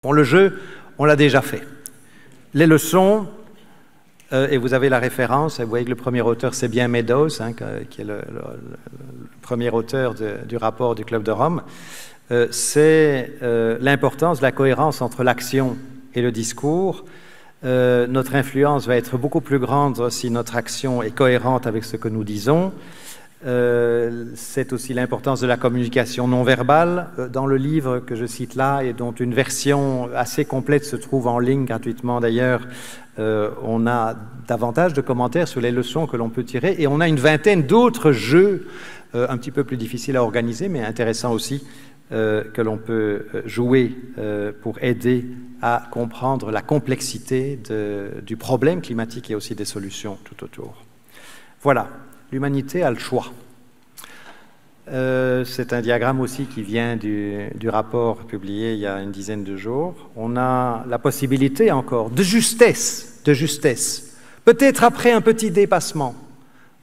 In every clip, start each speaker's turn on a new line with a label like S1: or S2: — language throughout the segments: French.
S1: Bon, le jeu, on l'a déjà fait. Les leçons, et vous avez la référence, vous voyez que le premier auteur, c'est bien Meadows, hein, qui est le premier auteur du rapport du Club de Rome. C'est l'importance de la cohérence entre l'action et le discours. Notre influence va être beaucoup plus grande si notre action est cohérente avec ce que nous disons. C'est aussi l'importance de la communication non verbale. Dans le livre que je cite là, et dont une version assez complète se trouve en ligne gratuitement d'ailleurs, on a davantage de commentaires sur les leçons que l'on peut tirer, et on a une vingtaine d'autres jeux un petit peu plus difficiles à organiser, mais intéressants aussi, que l'on peut jouer pour aider à comprendre la complexité du problème climatique et aussi des solutions tout autour. Voilà. L'humanité a le choix. C'est un diagramme aussi qui vient du rapport publié il y a une dizaine de jours. On a la possibilité encore de justesse, peut-être après un petit dépassement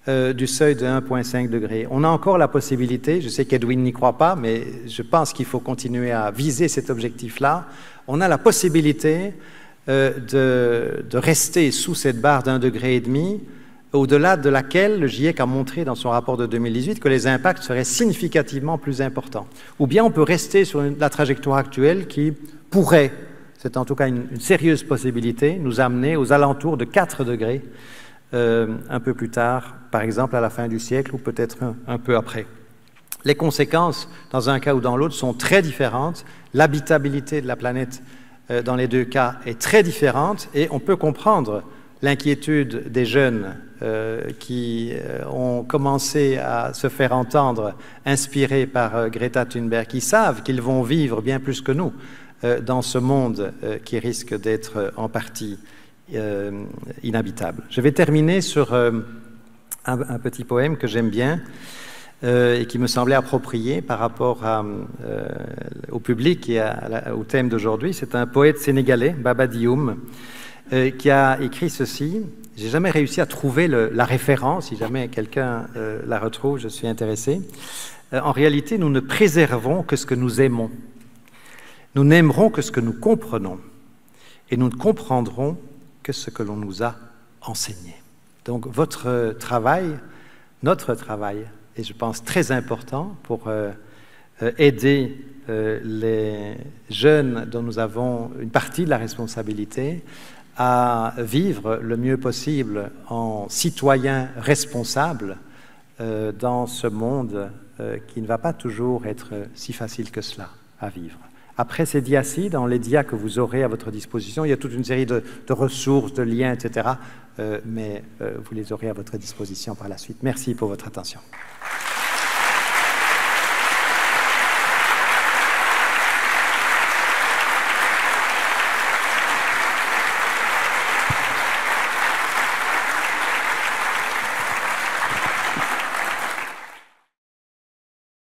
S1: du seuil de 1,5 degré. On a encore la possibilité, je sais qu'Edwin n'y croit pas, mais je pense qu'il faut continuer à viser cet objectif-là. On a la possibilité de rester sous cette barre d'1,5 degré, au-delà de laquelle le GIEC a montré dans son rapport de 2018 que les impacts seraient significativement plus importants. Ou bien on peut rester sur la trajectoire actuelle qui pourrait, c'est en tout cas une sérieuse possibilité, nous amener aux alentours de 4 degrés un peu plus tard, par exemple à la fin du siècle ou peut-être un peu après. Les conséquences, dans un cas ou dans l'autre, sont très différentes. L'habitabilité de la planète, dans les deux cas, est très différente, et on peut comprendre l'inquiétude des jeunes qui ont commencé à se faire entendre, inspirés par Greta Thunberg, qui savent qu'ils vont vivre bien plus que nous dans ce monde qui risque d'être en partie inhabitable. Je vais terminer sur un petit poème que j'aime bien et qui me semblait approprié par rapport au public et au thème d'aujourd'hui. C'est un poète sénégalais, Baba Dioum, qui a écrit ceci. J'ai jamais réussi à trouver la référence. Si jamais quelqu'un la retrouve, je suis intéressé. En réalité, nous ne préservons que ce que nous aimons. Nous n'aimerons que ce que nous comprenons. Et nous ne comprendrons que ce que l'on nous a enseigné. Donc votre travail, notre travail, est, je pense, très important pour aider les jeunes dont nous avons une partie de la responsabilité à vivre le mieux possible en citoyens responsables dans ce monde qui ne va pas toujours être si facile que cela à vivre. Après ces dias-ci, dans les dias que vous aurez à votre disposition, il y a toute une série de ressources, de liens, etc. Mais vous les aurez à votre disposition par la suite. Merci pour votre attention.